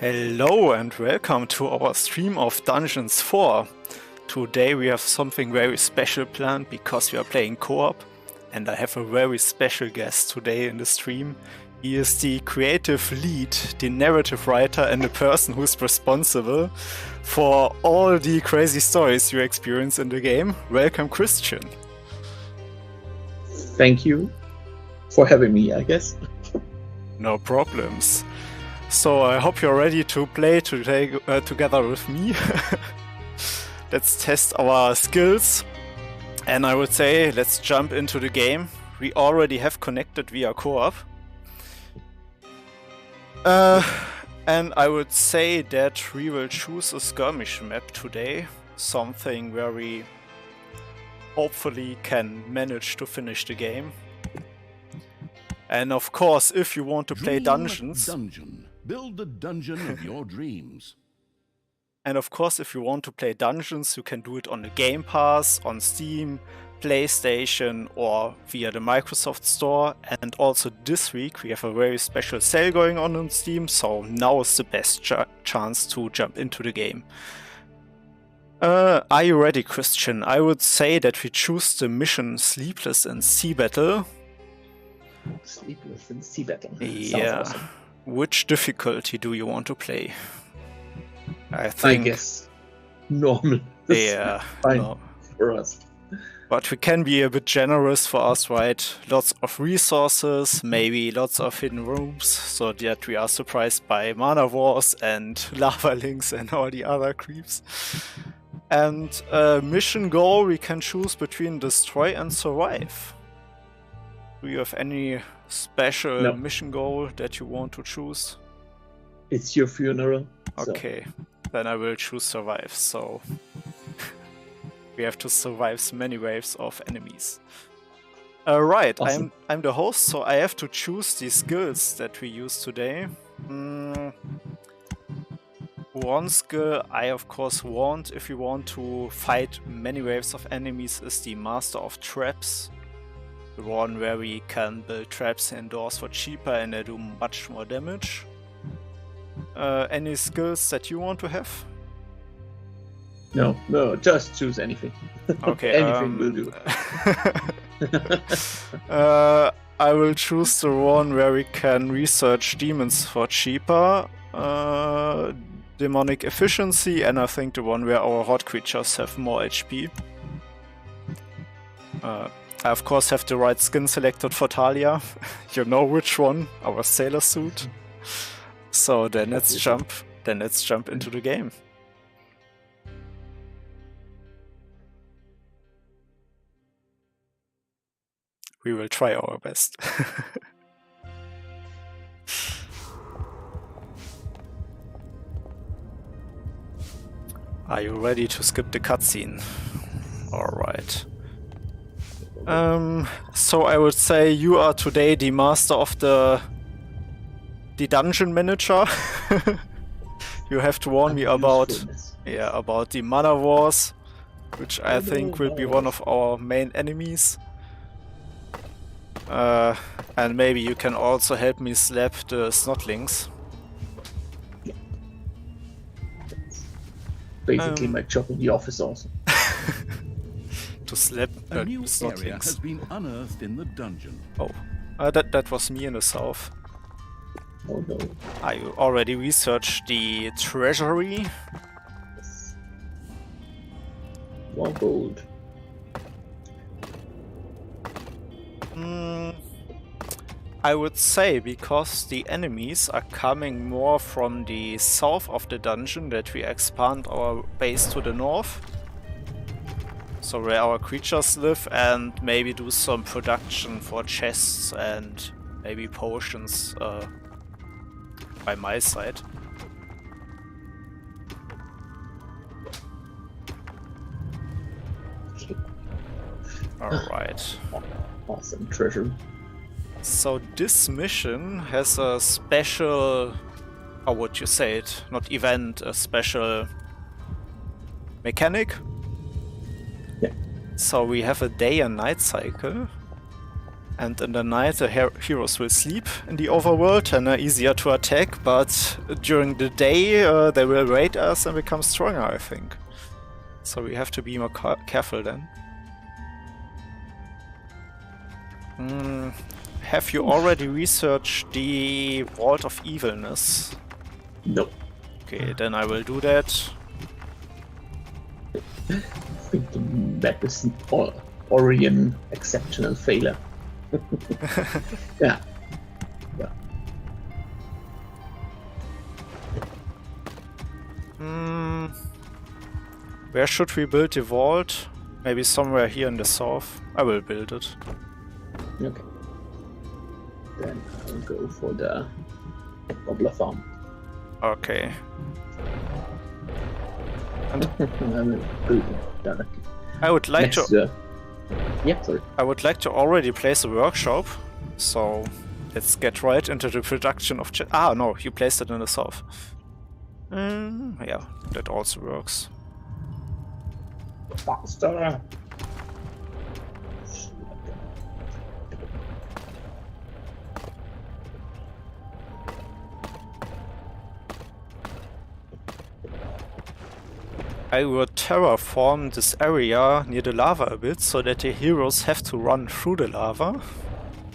Hello and welcome to our stream of Dungeons 4. Today we have something very special planned because we are playing co-op, and I have a very special guest today in the stream. He is the creative lead, the narrative writer, and the person who's responsible for all the crazy stories you experience in the game. Welcome, Christian. Thank you for having me, I guess. No problems. So I hope you're ready to play today together with me. Let's test our skills. And I would say let's jump into the game. We already have connected via co-op. And I would say that we will choose a skirmish map today. Something where we hopefully can manage to finish the game. And of course, if you want to play dungeons... Build the dungeon of your dreams. And of course, if you want to play dungeons, you can do it on the Game Pass, on Steam, PlayStation, or via the Microsoft Store. And also this week we have a very special sale going on Steam, so now is the best chance to jump into the game. Are you ready, Christian? I would say that we choose the mission Sleepless in Sea Battle. Sleepless in Sea Battle. Yeah. Sounds awesome. Which difficulty do you want to play? I guess normal. Yeah, fine no. For us. But we can be a bit generous for us, right? Lots of resources, maybe lots of hidden rooms, so that we are surprised by mana wars and lava links and all the other creeps. And mission goal, we can choose between destroy and survive. Do you have any special mission goal that you want to choose? It's your funeral. Okay, then I will choose survive, so we have to survive many waves of enemies. Right, awesome. I'm the host, so I have to choose the skills that we use today. One skill I of course want, if you want to fight many waves of enemies, is the Master of Traps. The one where we can build traps indoors for cheaper and they do much more damage. Any skills that you want to have? No, just choose anything. Okay, anything will do. I will choose the one where we can research demons for cheaper, demonic efficiency, and I think the one where our horde creatures have more HP. I of course have the right skin selected for Thalya. You know which one, our sailor suit. So then let's jump into the game. We will try our best. Are you ready to skip the cutscene? Alright. So I would say you are today the master of the dungeon manager. You have to warn me about the mana wars, which I think will be one of our main enemies. And maybe you can also help me slap the snotlings. Basically my job in the office also. To to slap A new area Snotlings. has been unearthed in the dungeon. Oh, that was me in the south. Oh no. I already researched the treasury. Yes. 1 gold. I would say because the enemies are coming more from the south of the dungeon that we expand our base to the north. So where our creatures live, and maybe do some production for chests and maybe potions by my side. Okay. Alright. Awesome treasure. So this mission has a special, how would you say it? Not event, a special mechanic. Yeah. So we have a day and night cycle. And in the night the heroes will sleep in the overworld and are easier to attack, but during the day they will raid us and become stronger, I think. So we have to be more careful then. Have you already researched the Vault of Evilness? No. Okay, then I will do that. I think the map is an Orion exceptional failure. Yeah. Yeah. Where should we build the vault? Maybe somewhere here in the south. I will build it. Okay. Then I'll go for the gobbler farm. Okay. I will build it directly. I would like Next, to. yeah, sorry. I would like to already place a workshop. So let's get right into the production of. No, you placed it in the south. Yeah, that also works. Faster. I will terraform this area near the lava a bit so that the heroes have to run through the lava.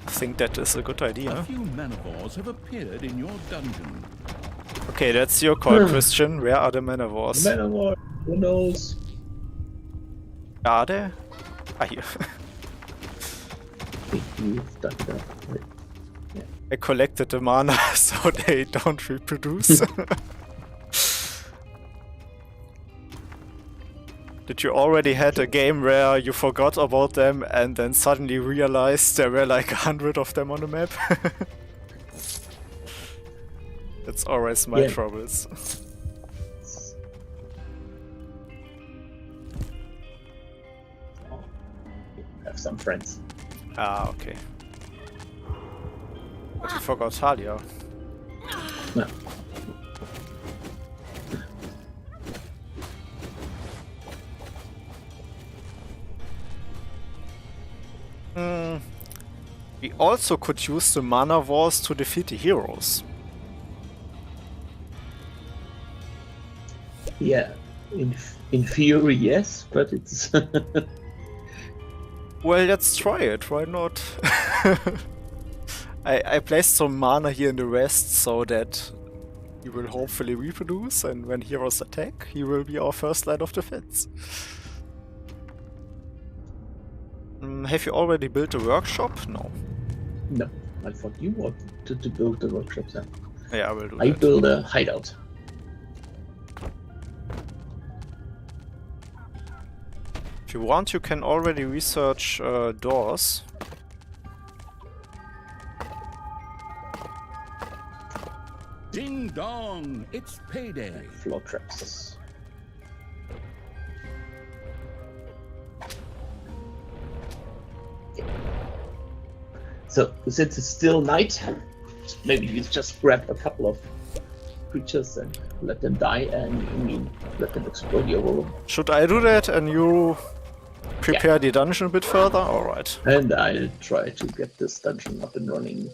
I think that is a good idea. A few manivores have appeared in your dungeon. Okay, that's your call, Christian. Where are the manivores? Manowar, who knows? Are they? Ah, here. You've done that. Right. I collected the mana so they don't reproduce. Did you already had a game where you forgot about them and then suddenly realized there were like 100 of them on the map? That's always my troubles. Have some friends. Ah, okay. But you forgot Thalya. No. We also could use the mana wars to defeat the heroes. Yeah, in theory, yes, but it's. Well, let's try it, why not? I placed some mana here in the west so that he will hopefully reproduce, and when heroes attack, he will be our first line of defense. Have you already built a workshop? No. No, I thought you wanted to build the workshop then. Yeah, I will do I that. build a hideout. If you want, you can already research doors. Ding dong, it's payday. Floor traps. So, since it's still night, maybe you just grab a couple of creatures and let them die, and let them explode the overworld. Should I do that and you prepare the dungeon a bit further? Alright. And I'll try to get this dungeon up and running.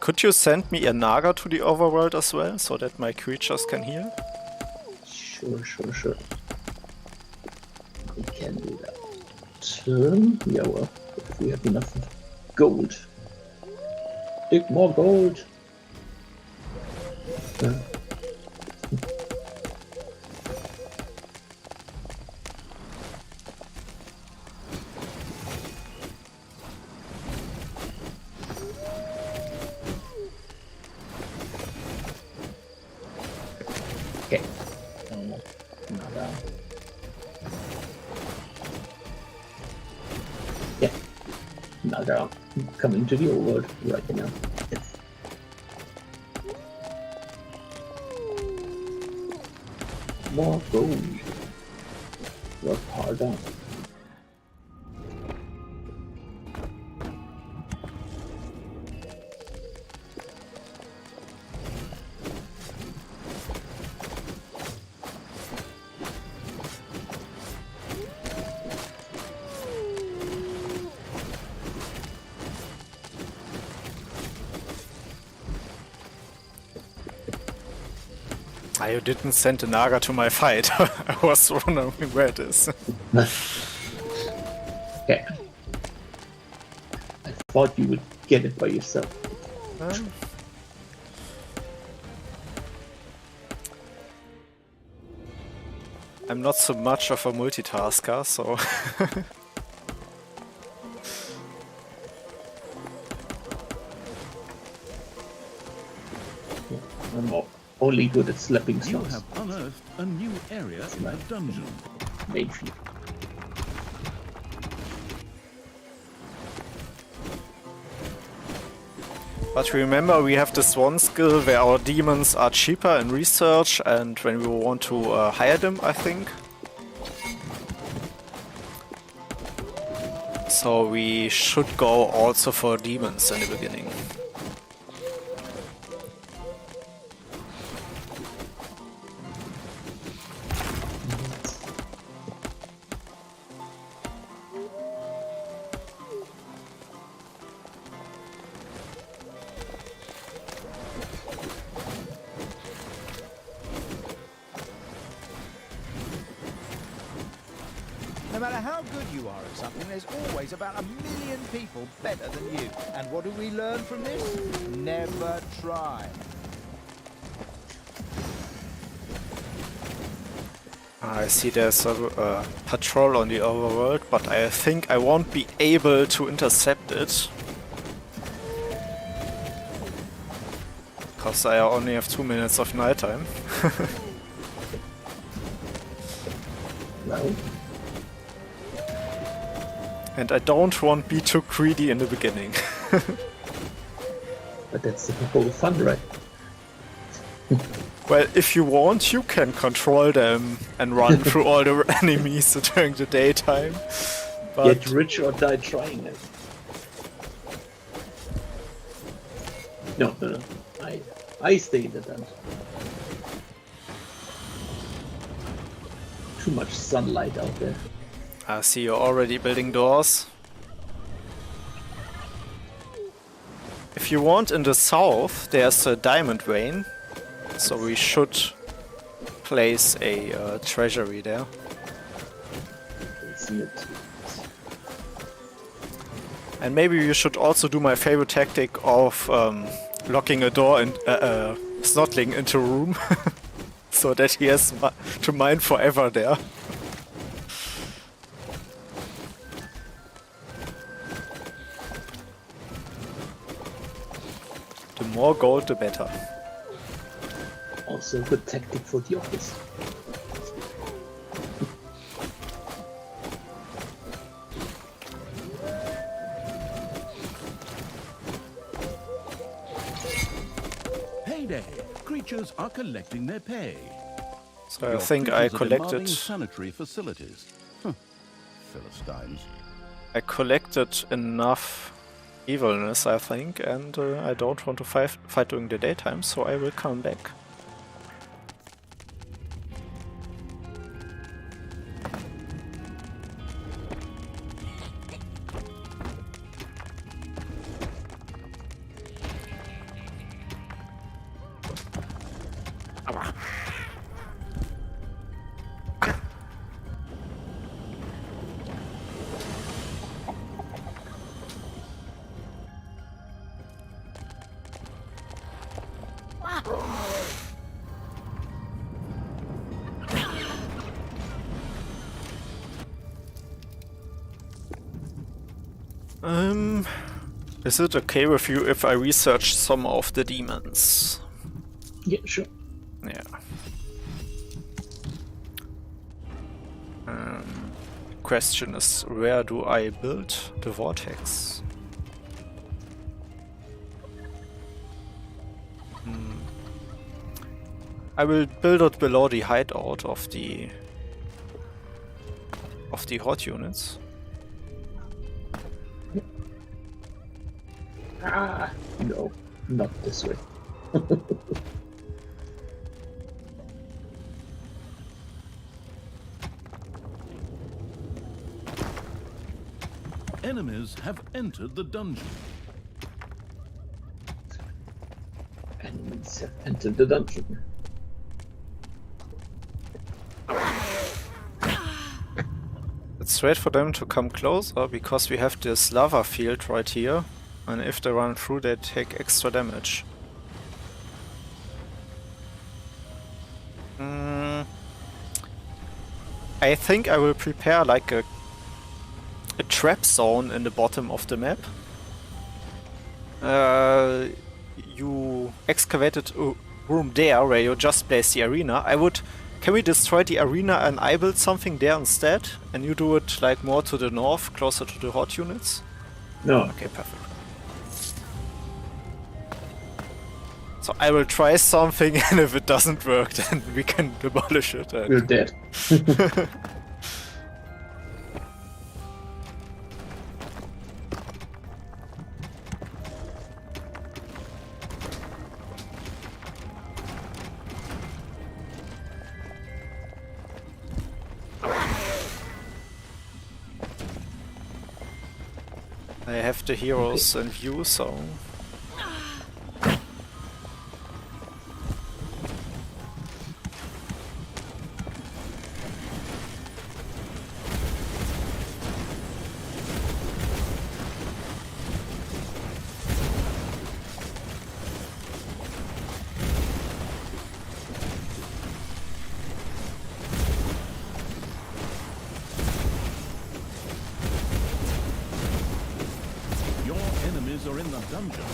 Could you send me a Naga to the overworld as well, so that my creatures can heal? Sure. We can do that. Yeah, well, if we have enough gold. Dig more gold. Okay. Another. Yeah. Another coming to the overworld right now. Yes. More gold. Work harder. You didn't send a Naga to my fight. I was wondering where it is. Okay. I thought you would get it by yourself. I'm not so much of a multitasker, so... I'm only good at slapping You stones. have unearthed a new area in the dungeon. Maybe. But remember, we have this one skill where our demons are cheaper in research and when we want to hire them, I think. So we should go also for demons in the beginning. No matter how good you are at something, there's always about 1,000,000 people better than you. And what do we learn from this? Never try. I see there's a patrol on the Overworld, but I think I won't be able to intercept it. Because I only have 2 minutes of nighttime. No. And I don't want to be too greedy in the beginning. But that's the whole fun, right? Well, if you want, you can control them and run through all the enemies during the daytime. But Get rich or die trying it. No. I stay in the dungeon. Too much sunlight out there. I see you're already building doors. If you want, in the south, there's a diamond vein. So we should place a treasury there. I see it. And maybe you should also do my favorite tactic of locking a door and snottling into a room. So that he has to mine forever there. The more gold, the better. Also a good tactic for the office. Payday! Creatures are collecting their pay. So I Your think I creatures are collected. demanding sanitary facilities. Philistines. I collected enough evilness, I think, and I don't want to fight during the daytime, so I will come back. Is it okay with you if I research some of the demons? Yeah, sure. Yeah. Question is, where do I build the vortex? I will build it below the hideout of the hot units. Ah, no, not this way. Enemies have entered the dungeon. Enemies have entered the dungeon. Let's wait for them to come closer, because we have this lava field right here, and if they run through they take extra damage. I think I will prepare like a trap zone in the bottom of the map. You excavated a room there where you just place the arena. Can we destroy the arena and I build something there instead? And you do it like more to the north, closer to the hot units? No. Okay, perfect. So I will try something, and if it doesn't work, then we can demolish it. We're dead. I have the heroes in view, so... Your enemies are in the dungeon.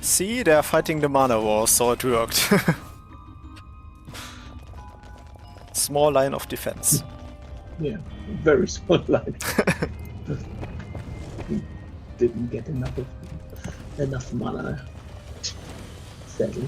See, they're fighting the mana war, so it worked. Small line of defense. Yeah, very small line. Didn't get enough mana. Sadly.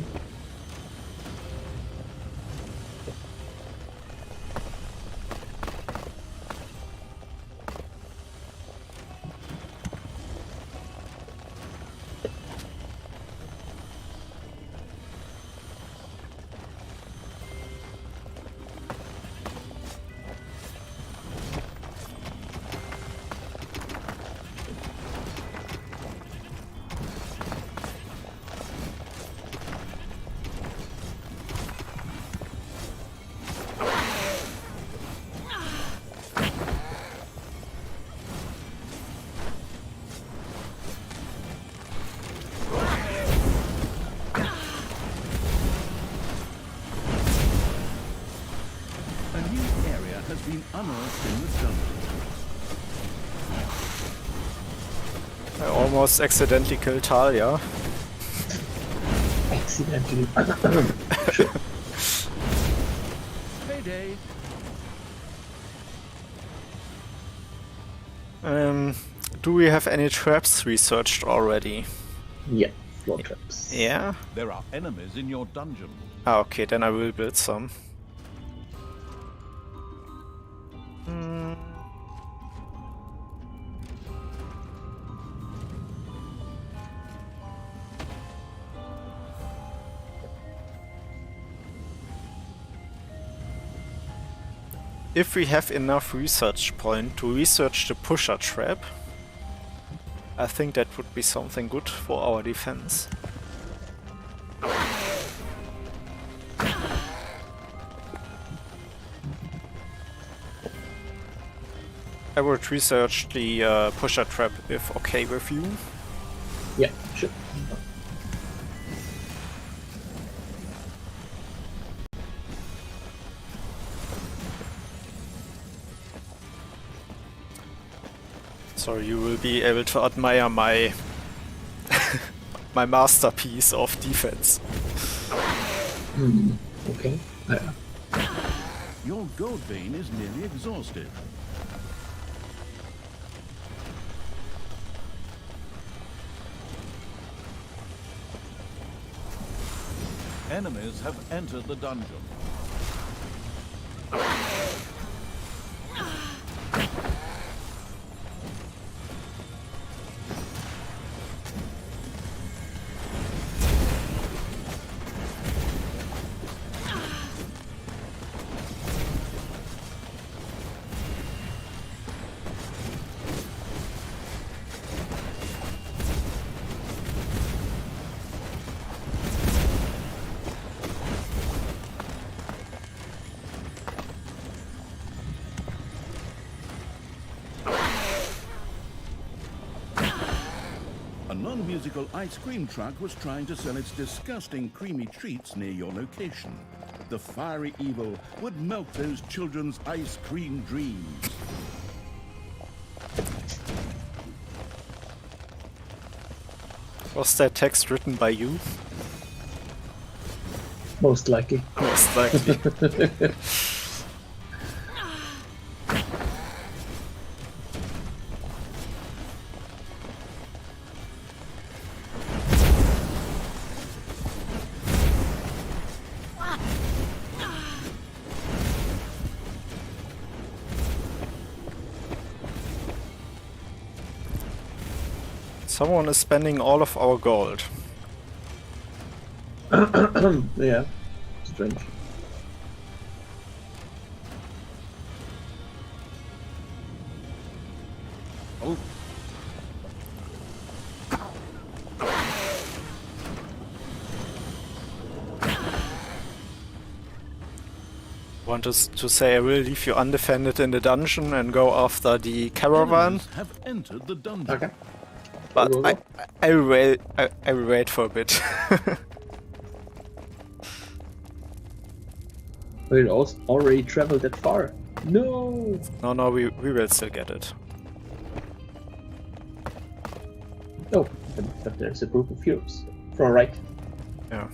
A new area has been unearthed in the dungeon. I almost accidentally killed Thalya. Accidentally. Payday. Do we have any traps researched already? Yeah, floor traps. Yeah? There are enemies in your dungeon. Ah, okay, then I will build some. If we have enough research point to research the pusher trap, I think that would be something good for our defense. I would research the pusher trap if okay with you. Yeah, sure. So you will be able to admire my my masterpiece of defense. Okay. Yeah. Your gold vein is nearly exhausted. Enemies have entered the dungeon. A non-musical ice cream truck was trying to sell its disgusting creamy treats near your location. The fiery evil would melt those children's ice cream dreams. Was that text written by you? Most likely. Most likely. Someone is spending all of our gold. Yeah. Strange. Oh, Want us to say I will leave you undefended in the dungeon and go after the caravan, enemies have entered the dungeon. Okay. but Go, go, go. I will wait for a bit. We already traveled that far. No. No, we will still get it. Oh, but there's a group of heroes. From right. Yeah.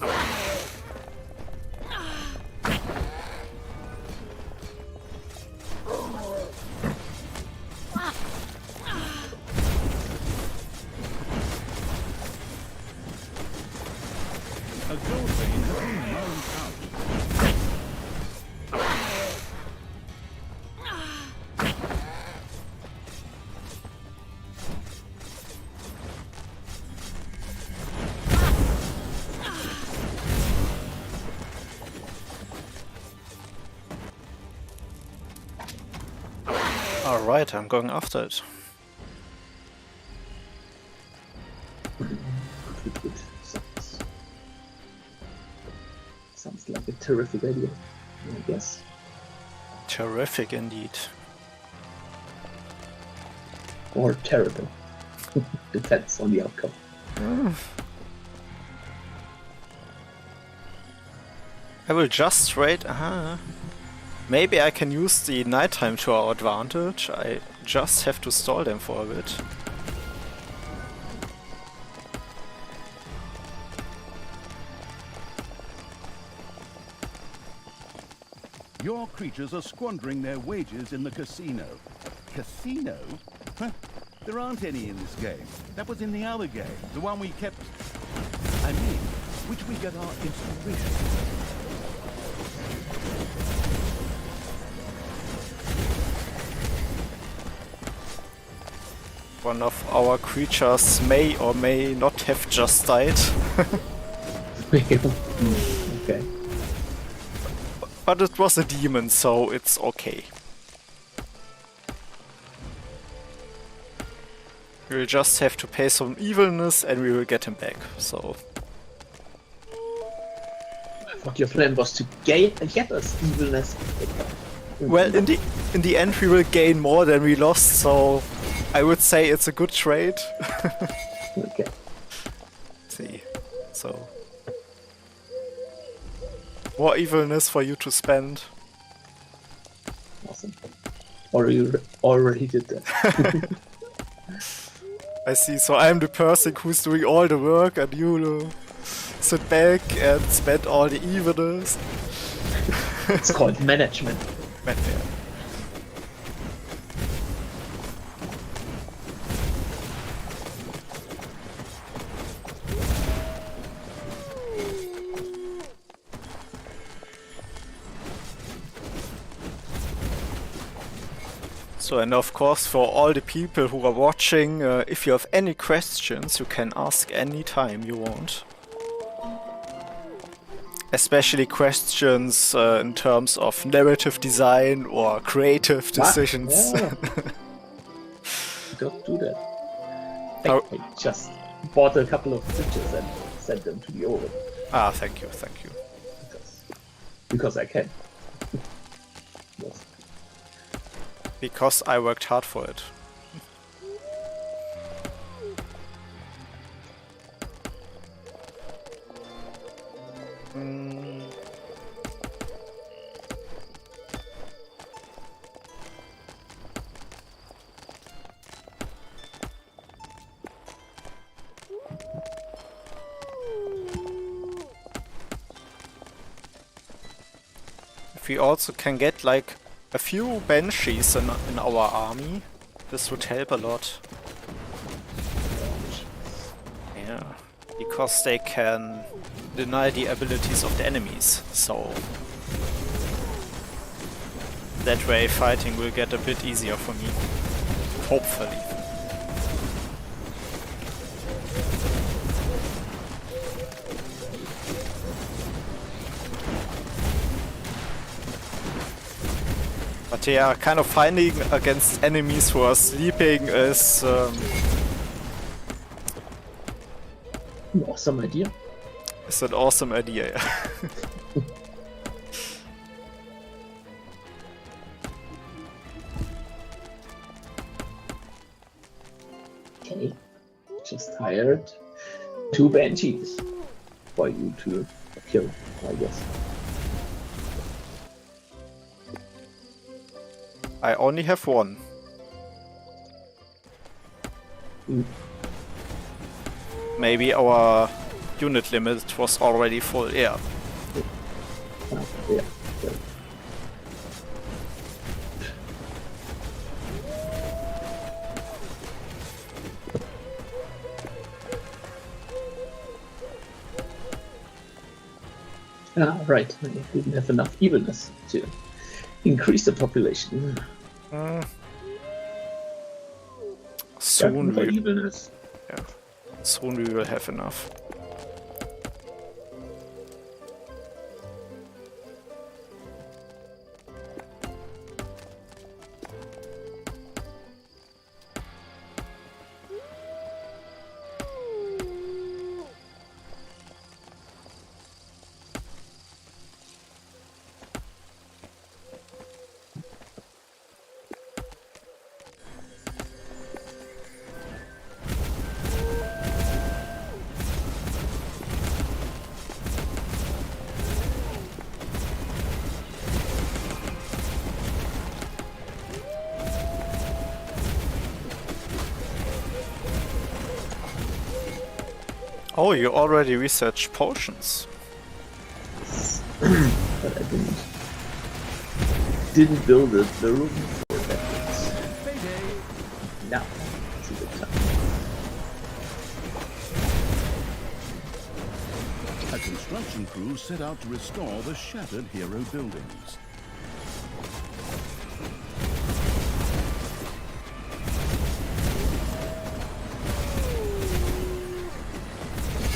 A gold vein has been mined out. Alright, I'm going after it. Good. Sounds like a terrific idea, I guess. Terrific indeed. Or terrible. Depends on the outcome. I will just trade. Maybe I can use the nighttime to our advantage. I just have to stall them for a bit. Your creatures are squandering their wages in the casino. Casino? Huh? There aren't any in this game. That was in the other game, the one we kept... I mean, which we get our inspiration. One of our creatures may or may not have just died. Okay. But it was a demon, so it's okay. We'll just have to pay some evilness and we will get him back, so... I thought your plan was to get us evilness. Well, in the end we will gain more than we lost, so... I would say it's a good trade. Okay. See, so... More evilness for you to spend. Awesome. Or you already did that. I see. So I'm the person who's doing all the work, and you sit back and spend all the evilness. It's called management. So, and of course, for all the people who are watching, if you have any questions, you can ask any time you want. Especially questions in terms of narrative design or creative decisions. Yeah. Don't do that. Oh. I just bought a couple of pictures and sent them to the Overworld. Ah, thank you, thank you. Because I can. Yes. Because I worked hard for it. If we also can get like a few banshees in our army, this would help a lot. Yeah, because they can deny the abilities of the enemies, so that way fighting will get a bit easier for me. Hopefully. But yeah, kind of fighting against enemies who are sleeping is Awesome idea. It's an awesome idea, yeah. Okay. Just hired 2 banshees for you to kill, I guess. I only have one. Maybe our unit limit was already full, yeah. Yeah. Right. I didn't have enough evilness to increase the population. Soon For we, evilness. yeah. Soon we will have enough. Oh, you already researched potions. But I didn't build the room for that. Now, it's a good time. A construction crew set out to restore the shattered hero buildings.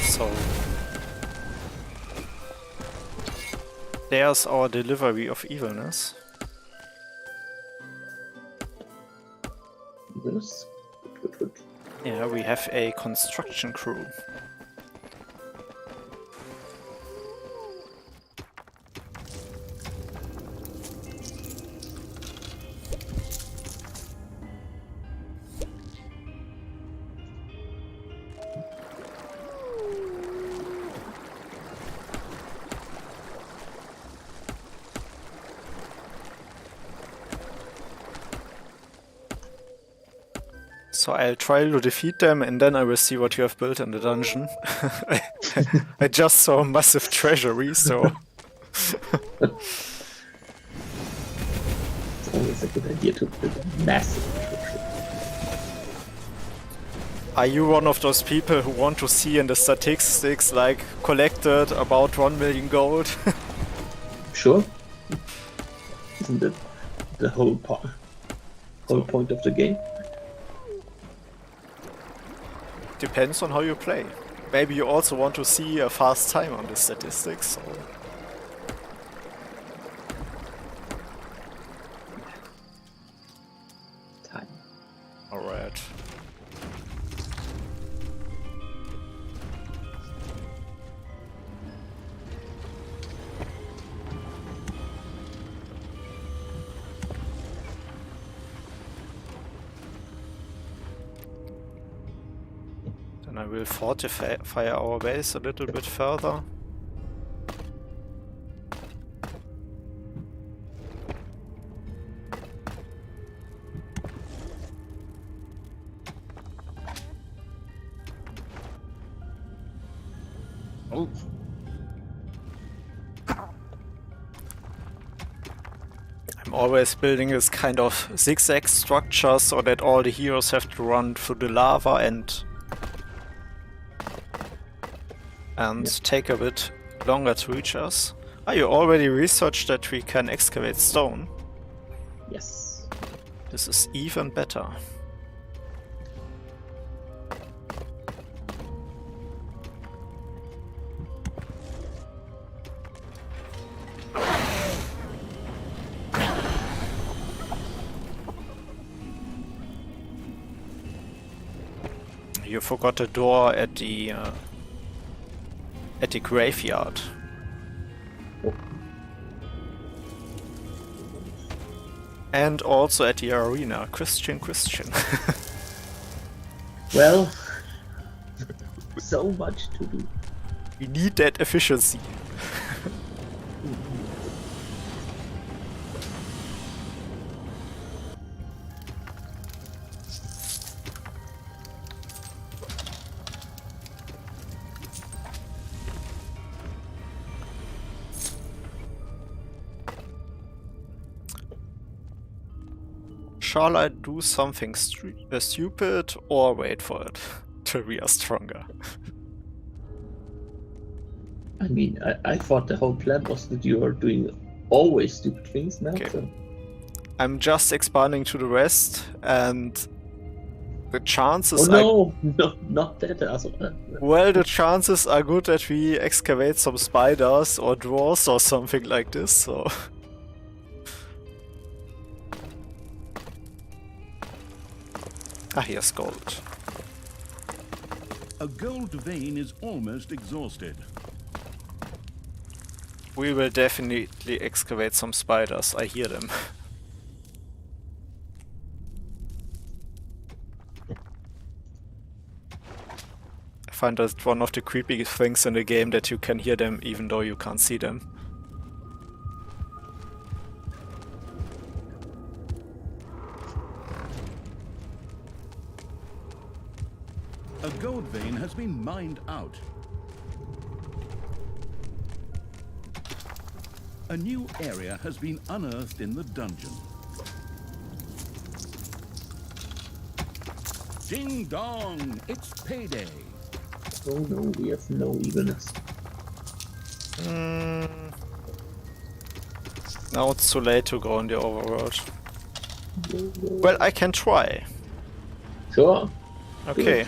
So there's our delivery of evilness. Evilness. Good. Yeah, we have a construction crew. So I'll try to defeat them, and then I will see what you have built in the dungeon. I just saw a massive treasury, so... It's always a good idea to build a massive treasure. Are you one of those people who want to see in the statistics, like, collected about 1 million gold? Sure. Isn't it the whole point of the game? Depends on how you play. Maybe you also want to see a fast time on the statistics. So. Time. Alright. Then I will fortify our base a little bit further. Oh. I'm always building this kind of zigzag structure so that all the heroes have to run through the lava and take a bit longer to reach us. Ah, you already researched that we can excavate stone. Yes. This is even better. You forgot a door at the graveyard. Oh. And also at the arena. Christian. Well, so much to do. We need that efficiency. Shall I do something stupid or wait for it till we are stronger? I mean, I thought the whole plan was that you are doing always stupid things now. Okay. So. I'm just expanding to the west, and the chances Oh no, not that. well, the chances are good that we excavate some spiders or dwarves or something like this, so... Ah, here's gold. A gold vein is almost exhausted. We will definitely excavate some spiders, I hear them. I find that one of the creepy things in the game that you can hear them even though you can't see them. A gold vein has been mined out. A new area has been unearthed in the dungeon. Ding dong! It's payday! Oh no, we have no evilness. Now it's too late to go in the Overworld. Well, I can try. Sure. Okay.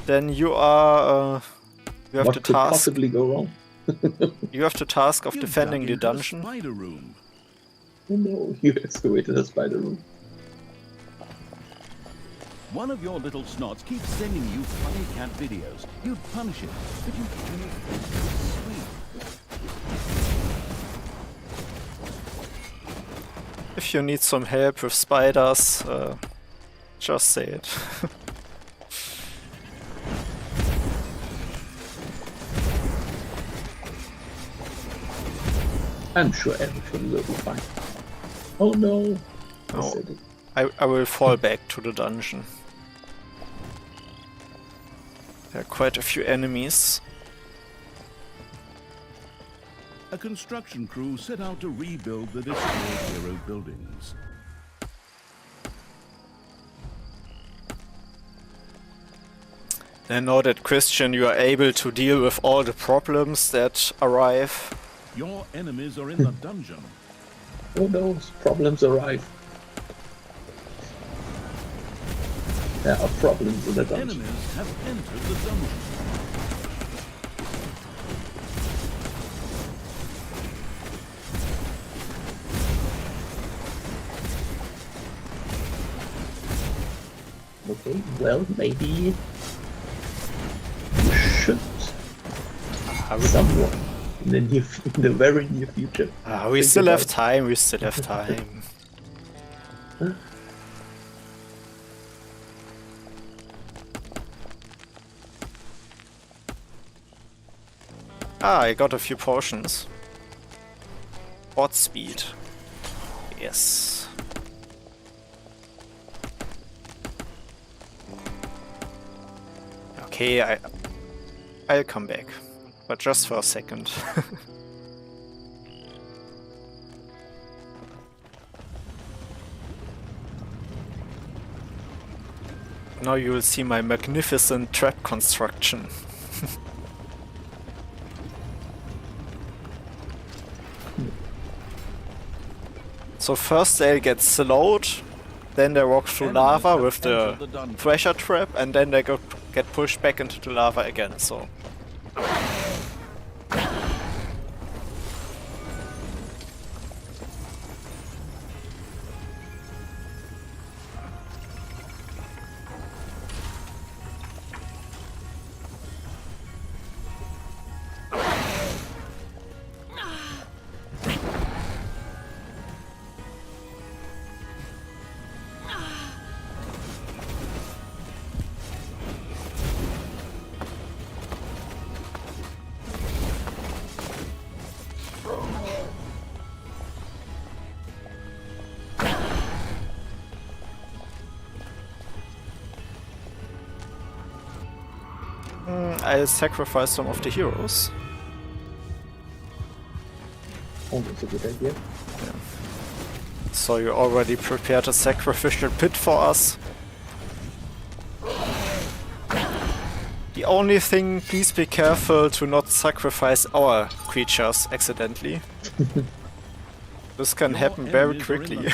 Then you are... you have What the could task. possibly go wrong? You have the task of You defending dug the into the dungeon. spider room. Oh no, you excavated a spider room. One of your little snots keeps sending you funny cat videos. You'd punish it, but you do it sweet. If you need some help with spiders, just say it. I'm sure everything will be fine. Oh no! I Oh. said it. I will fall back to the dungeon. There are quite a few enemies. A construction crew set out to rebuild the destroyed hero buildings. And now that, Christian, you are able to deal with all the problems that arrive. Your enemies are in the dungeon. Oh no, problems arrive. There are problems in the dungeon. Enemies have entered the dungeon. Okay, well, maybe you should someone in the very near future. We still have time, we still have time. I got a few potions. Bot speed. Yes. Okay, I'll come back. But just for a second. Now you will see my magnificent trap construction. So first they get slowed, then they walk through lava with the pressure trap, and then they get pushed back into the lava again, so... I'll sacrifice some of the heroes. Oh, that's a good idea. Yeah. So you already prepared a sacrificial pit for us. The only thing, please be careful to not sacrifice our creatures accidentally. This can happen very quickly.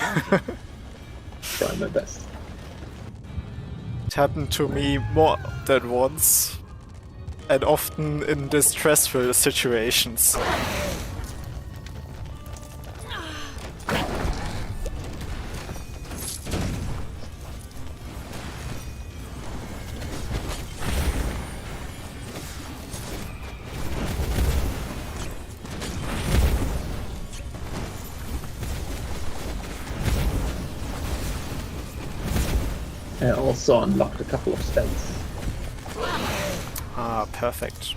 Try my best. It happened to me more than once. And often in distressful situations. I also unlocked a couple of spells. Ah, perfect.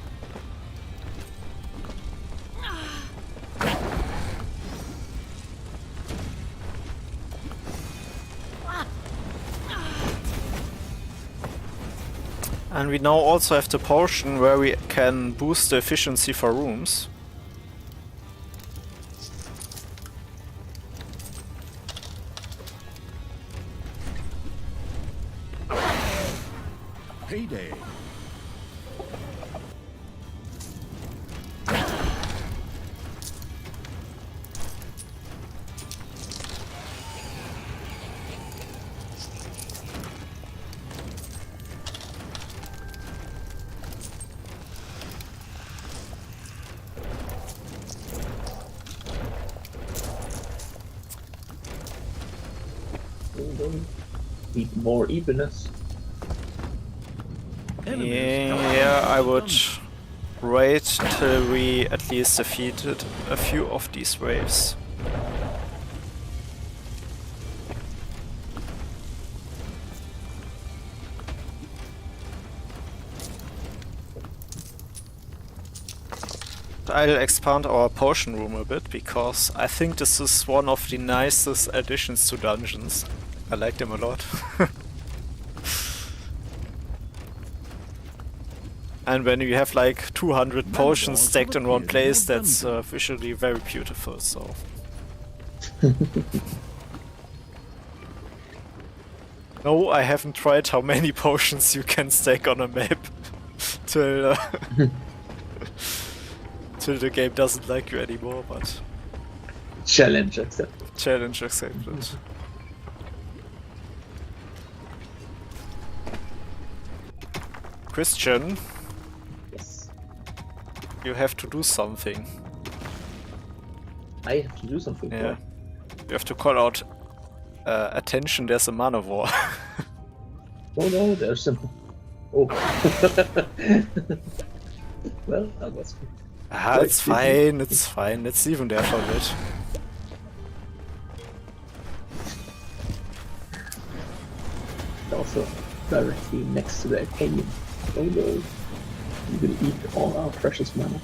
And we now also have the potion where we can boost the efficiency for rooms. Payday. Need more evilness. Yeah, I would wait till we at least defeated a few of these waves. I'll expand our potion room a bit, because I think this is one of the nicest additions to dungeons. I like them a lot. And when you have like 200 potions stacked in one place, that's visually very beautiful, so... No, I haven't tried how many potions you can stack on a map till till the game doesn't like you anymore, but... Challenge accepted. Challenge accepted. Christian, Yes. you have to do something. I have to do something. Yeah. You have to call out attention, there's a mana war. Oh no, there's some. Oh. Well, that was. Ah, it's fine, it's fine. Let's leave him there for a bit. Also, directly next to the Arcanium. Oh no. You will eat all our precious mana.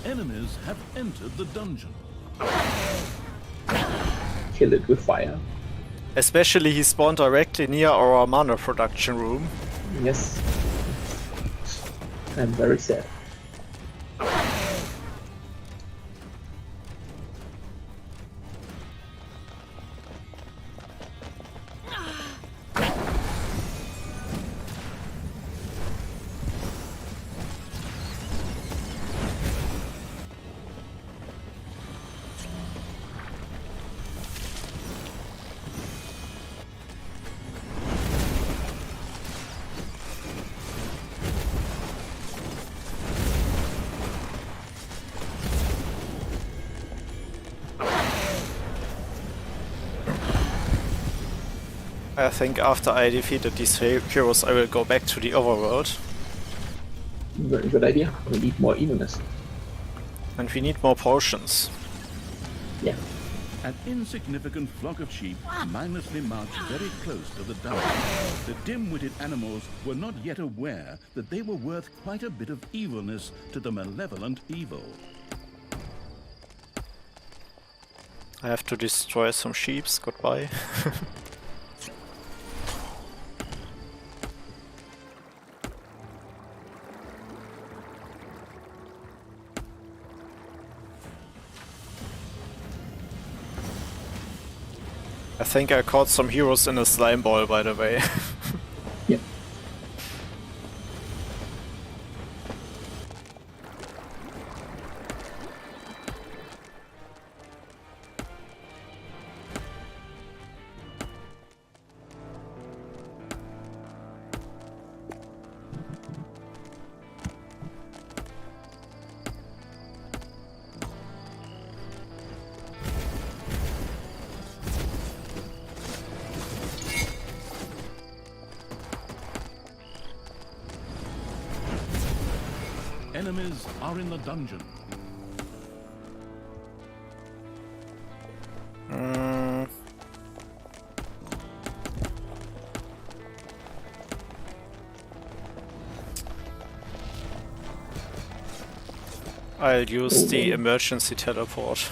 Enemies have entered the dungeon. Kill it with fire. Especially he spawned directly near our mana production room. Yes. I'm very sad. I think after I defeated these heroes, I will go back to the Overworld. Very good idea. We need more Evilness. And we need more potions. Yeah. An insignificant flock of sheep mindlessly marched very close to the dungeon. The dim-witted animals were not yet aware that they were worth quite a bit of evilness to the malevolent evil. I have to destroy some sheeps. Goodbye. I think I caught some heroes in a slime ball, by the way. Yeah. Enemies are in the dungeon. I'll use the emergency teleport.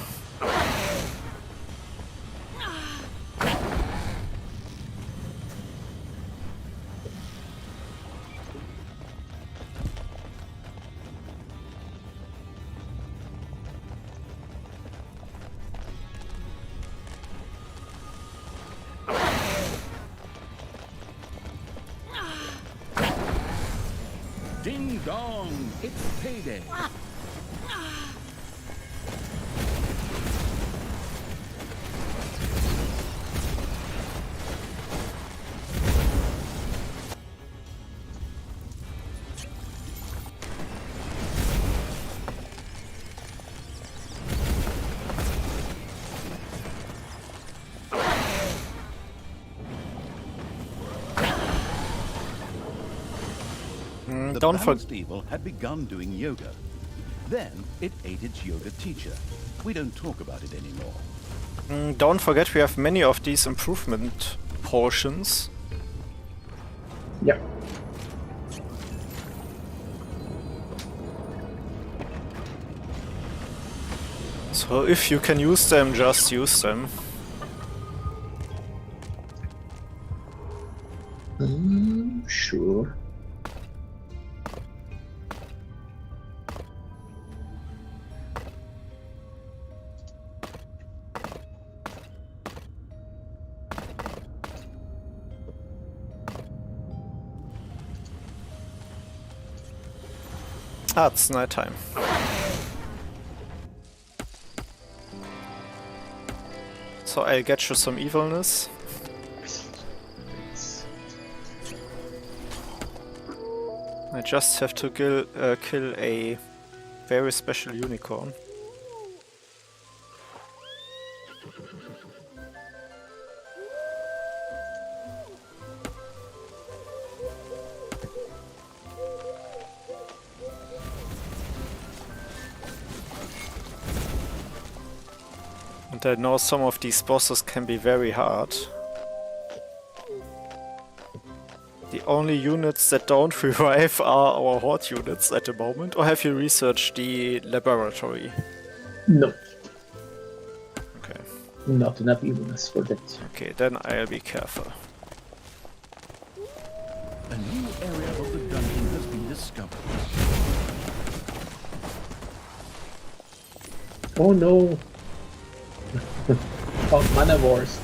Ding dong, it's payday. Don't forget. The evil had begun doing yoga. Then it ate its yoga teacher. We don't talk about it anymore. Don't forget we have many of these improvement potions. Yeah. So if you can use them, just use them. Sure. Ah, it's nighttime. So I'll get you some evilness. I just have to kill a very special unicorn. And I know some of these bosses can be very hard. The only units that don't revive are our horde units at the moment. Or have you researched the laboratory? No, Okay. not enough evilness for that. Okay, then I'll be careful. A new area of the dungeon has been discovered. Oh no! Found mana wars.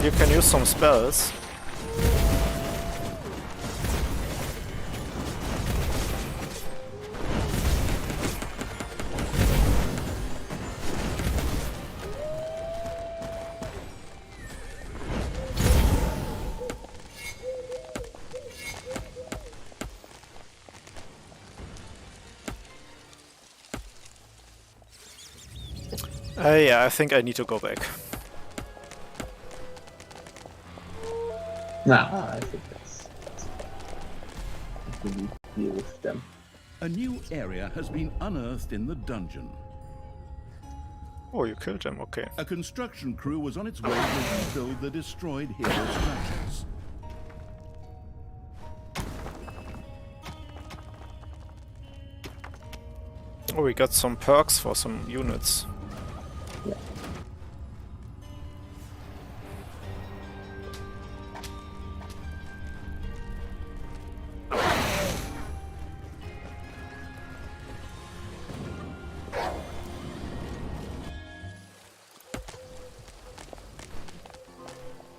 You can use some spells. Yeah, I think I need to go back. Nah, I think that's we need to deal with them. A new area has been unearthed in the dungeon. Oh, you killed them, okay. A construction crew was on its way to rebuild the destroyed hero structures. Oh, we got some perks for some units. Yeah.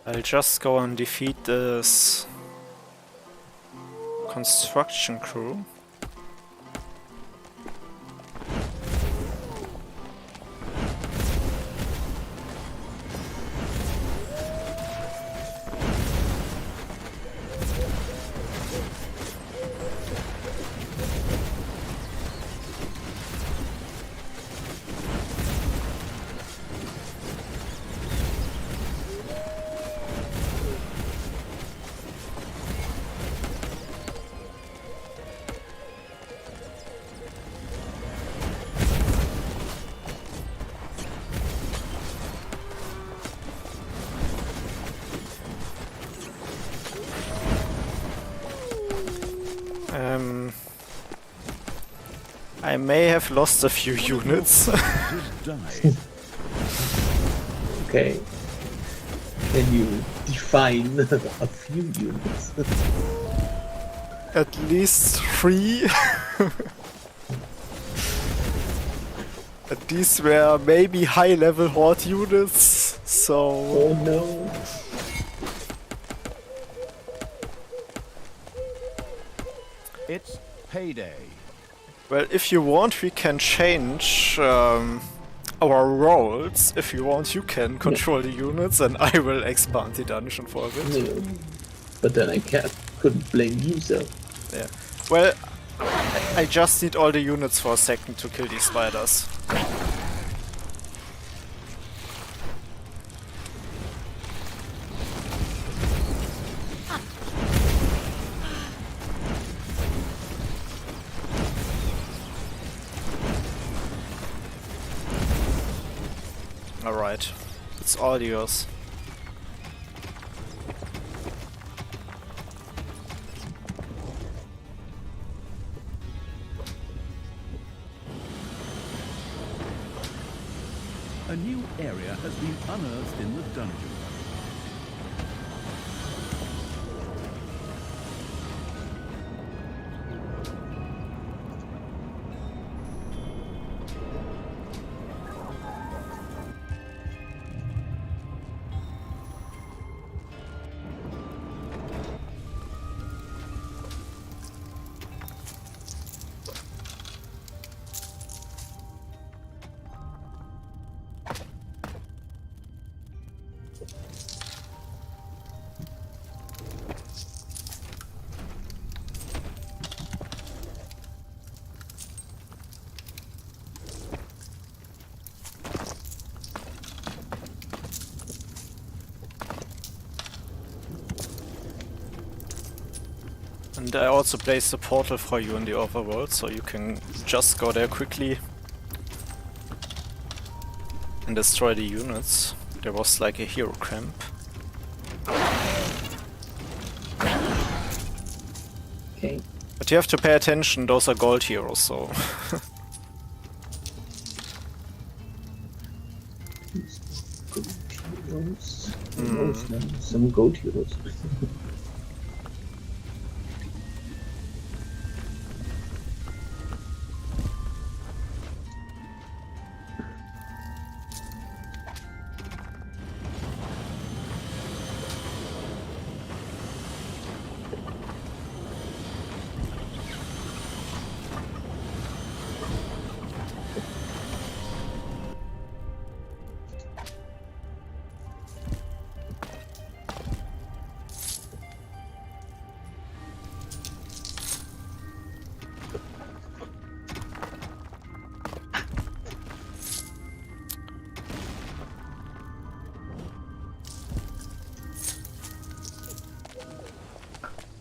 I'll just go and defeat this construction crew. I may have lost a few units. Okay. Can you define a few units? At least 3. And these were maybe high-level horde units, so... Oh no. It's payday. Well, if you want, we can change our roles. If you want, you can control the units and I will expand the dungeon for a bit. No. But then I couldn't blame you, so. Yeah. Well, I just need all the units for a second to kill these spiders. Alright, it's all yours. A new area has been unearthed in the dungeon. And I also placed a portal for you in the Overworld, so you can just go there quickly and destroy the units. There was like a hero camp. Okay. But you have to pay attention, those are gold heroes, so... Some gold heroes.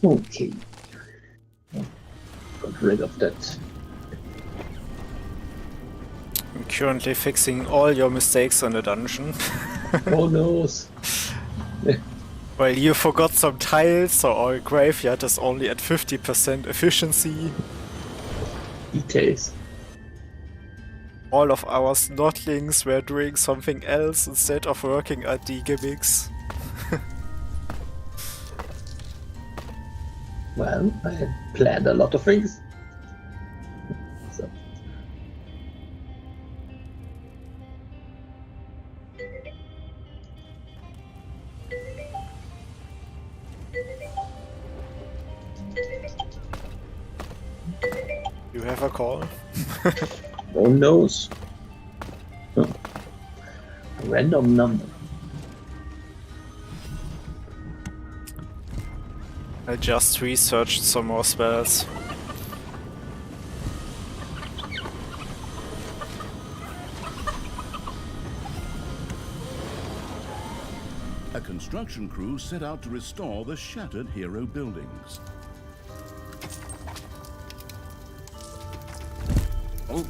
Okay. Got rid of that. I'm currently fixing all your mistakes in the dungeon. Oh no! Well, you forgot some tiles, so our graveyard is only at 50% efficiency. Details. All of our snotlings were doing something else instead of working at the gimmicks. Well, I had planned a lot of things. So. You have a call? No one knows. Huh. A random number. I just researched some more spells. A construction crew set out to restore the shattered hero buildings. Oh.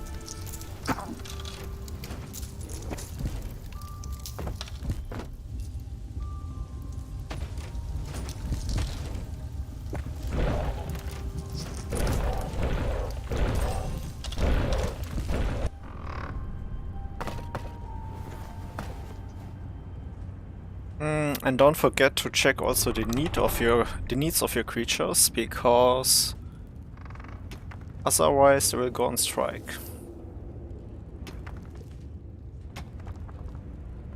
And don't forget to check also the needs of your creatures, because otherwise they will go on strike.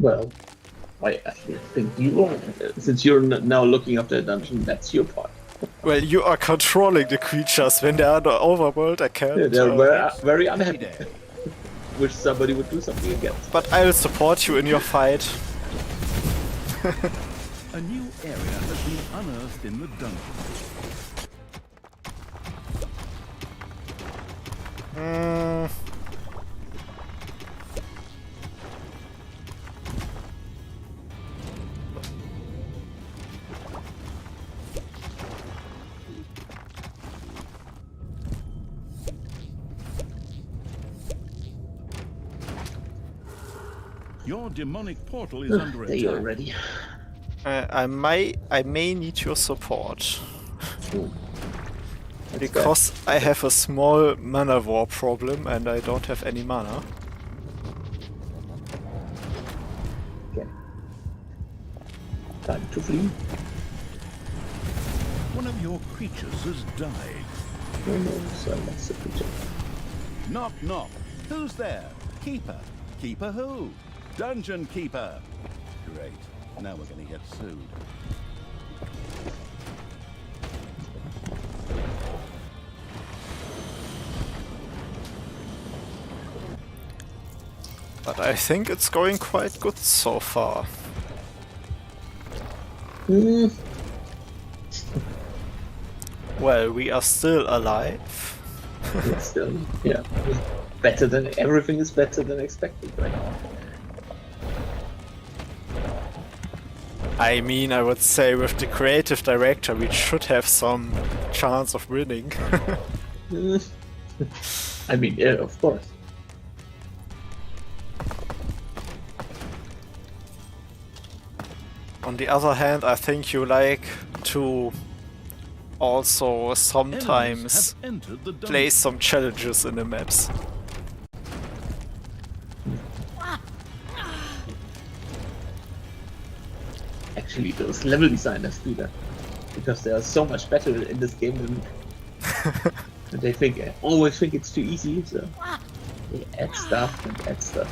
Well, I think you will. Since you're now looking after the dungeon, that's your part. Well, you are controlling the creatures. When they are in the Overworld, I can't. Yeah, they're very unhappy. Wish somebody would do something against. But I will support you in your fight. A new area has been unearthed in the dungeon. Your demonic portal is under There you are attack. ready. I may need your support. Ooh. Because I have a small mana war problem and I don't have any mana. Okay. Time to flee. One of your creatures has died. Oh no, so that's the creature. Knock, knock. Who's there? Keeper. Keeper who? Dungeon Keeper. Great. Now we're going to get sued. But I think it's going quite good so far. Well, we are still alive. It's still, yeah. Better than everything is better than expected, right? I mean, I would say with the creative director we should have some chance of winning. I mean, yeah, of course. On the other hand, I think you like to also sometimes Enemies have entered the dungeon. place some challenges in the maps. Actually, those level designers do that because they are so much better in this game than and they always think it's too easy, so they add stuff and add stuff.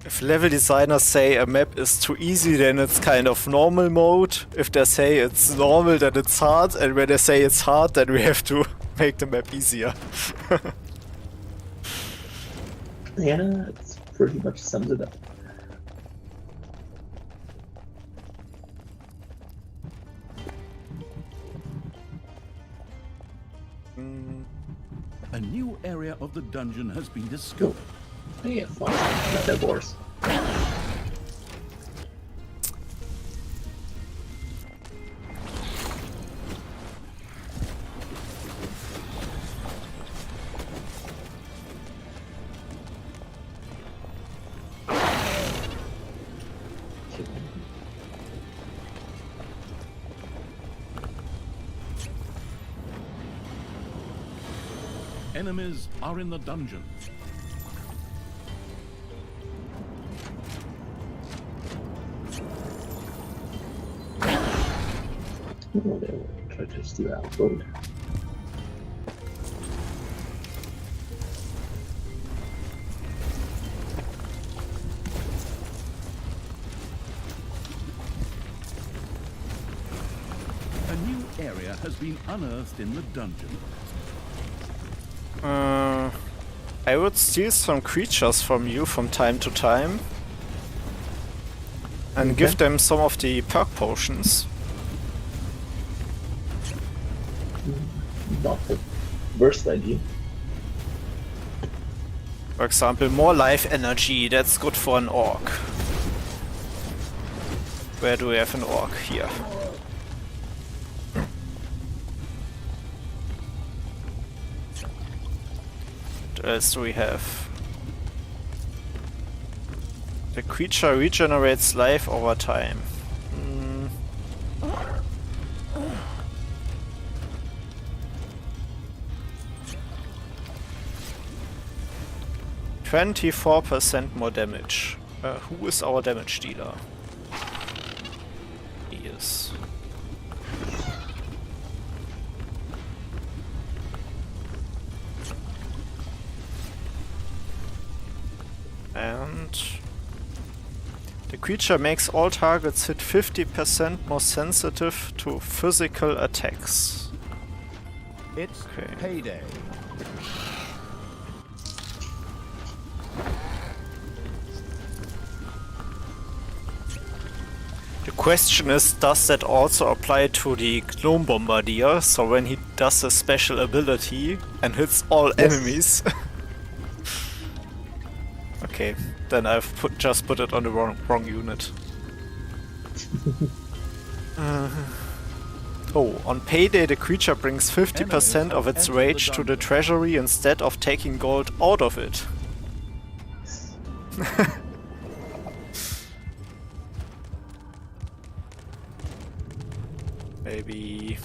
If level designers say a map is too easy, then it's kind of normal mode. If they say it's normal, then it's hard. And when they say it's hard, then we have to make the map easier. Yeah, it's pretty much sums it up. A new area of the dungeon has been discovered. Yeah, fine. Not that worse. Enemies are in the dungeon. Oh, they will try to steal our gold. A new area has been unearthed in the dungeon. I would steal some creatures from you from time to time. And give them some of the perk potions. Not the worst idea. For example, more life energy, that's good for an orc. Where do we have an orc? Here. What else do we have? The creature regenerates life over time. 24% more damage. Who is our damage dealer? He is. And the creature makes all targets hit 50% more sensitive to physical attacks. It's Okay. payday. The question is, does that also apply to the Gnome Bombardier? So when he does a special ability and hits all enemies. Okay, then I've just put it on the wrong unit. Oh, on payday the creature brings 50% of its rage to the treasury instead of taking gold out of it. Maybe...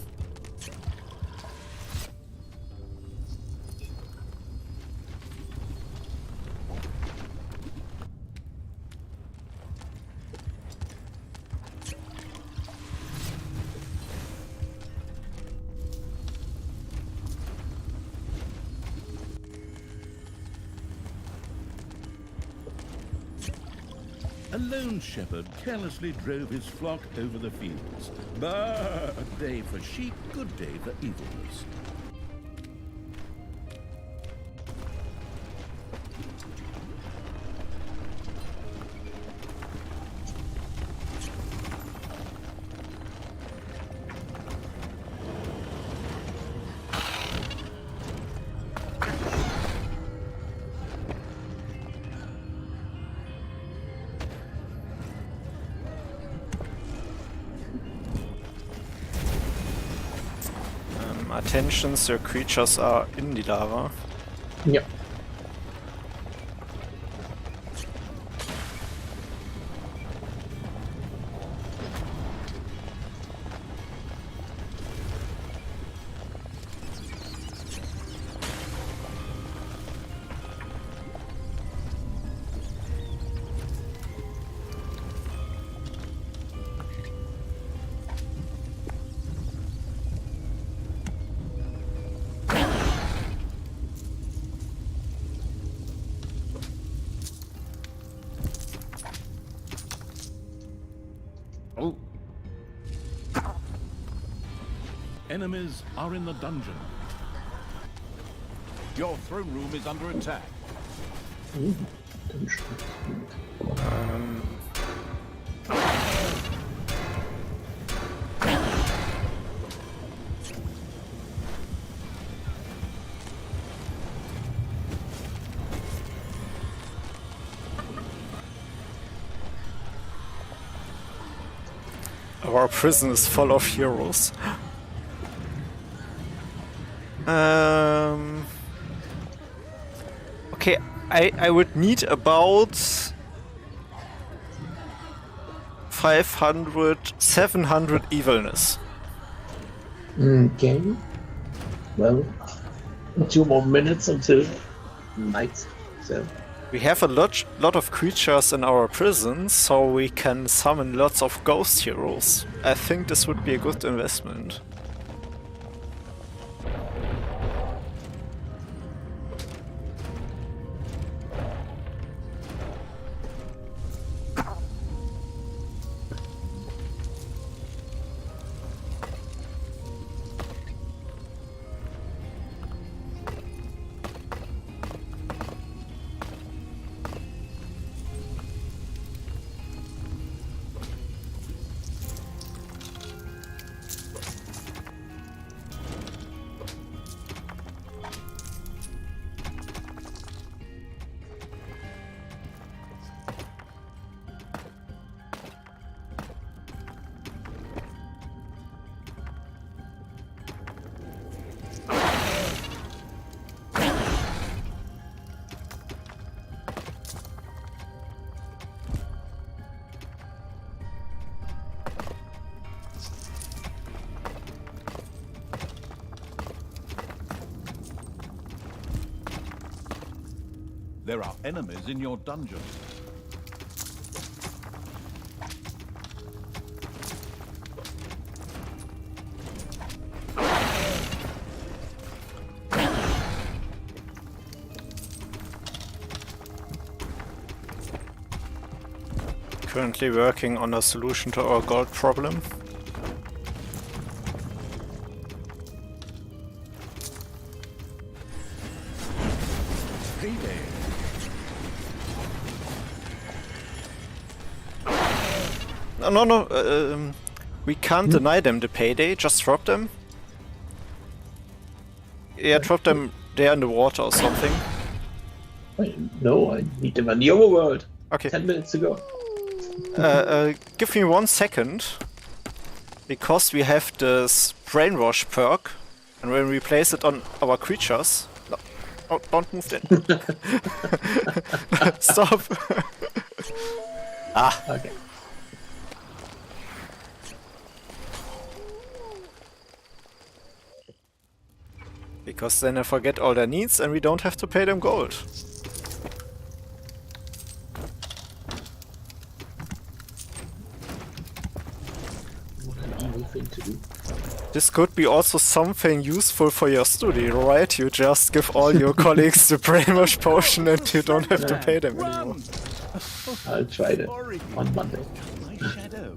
A lone shepherd carelessly drove his flock over the fields. Bah! A day for sheep, good day for evilness. Attention, your creatures are in the lava. Yep. Oh, Enemies are in the dungeon. Your throne room is under attack. our prison is full of heroes. Okay, I would need about 500, 700 evilness. Okay. Well, 2 more minutes until night. So We have a lot of creatures in our prison, so we can summon lots of ghost heroes. I think this would be a good investment. There are enemies in your dungeon. Currently working on a solution to our gold problem. Payday. No, we can't deny them the payday, just drop them. Yeah, drop them there in the water or something. wait, no, I need them on the Overworld. Okay. 10 minutes to go. Give me 1 second. Because we have this brainwash perk, and when we place it on our creatures... No, oh, don't move then. Stop. Okay. Because then I forget all their needs and we don't have to pay them gold. What an evil thing to do. This could be also something useful for your studio, right? You just give all your colleagues the brainwash potion and you don't have to pay them anymore. I'll try that on Monday. My shadow.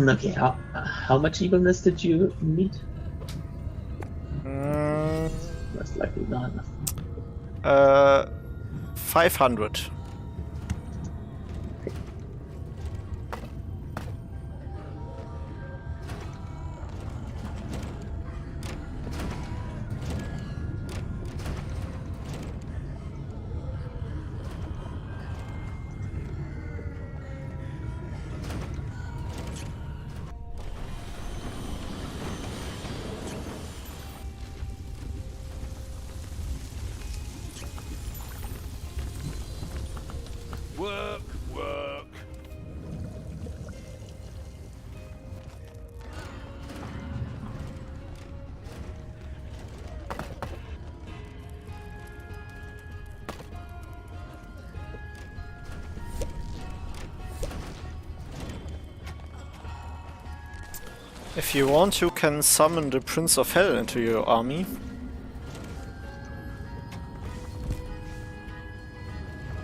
Okay, how much evilness did you need? Most likely not enough. 500. If you want, you can summon the Prince of Hell into your army.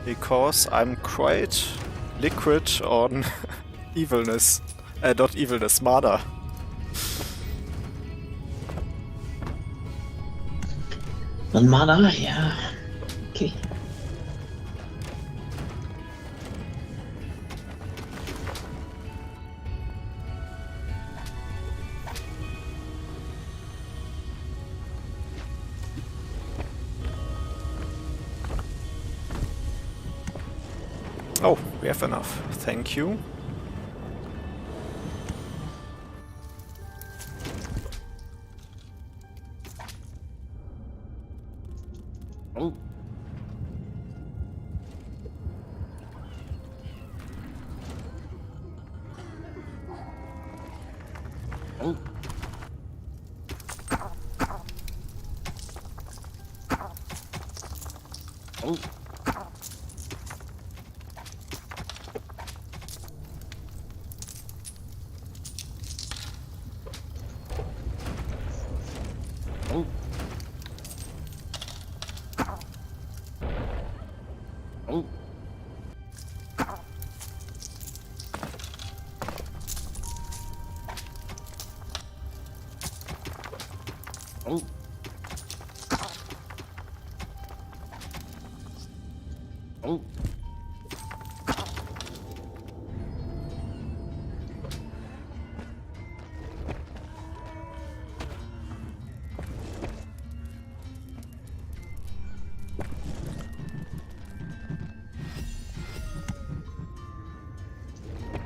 Because I'm quite liquid on evilness. Not evilness, mana. On mana, yeah. Okay. Oh, we have enough. Thank you. Oh. Oh. Oh. Oh. Oh. Oh. Oh.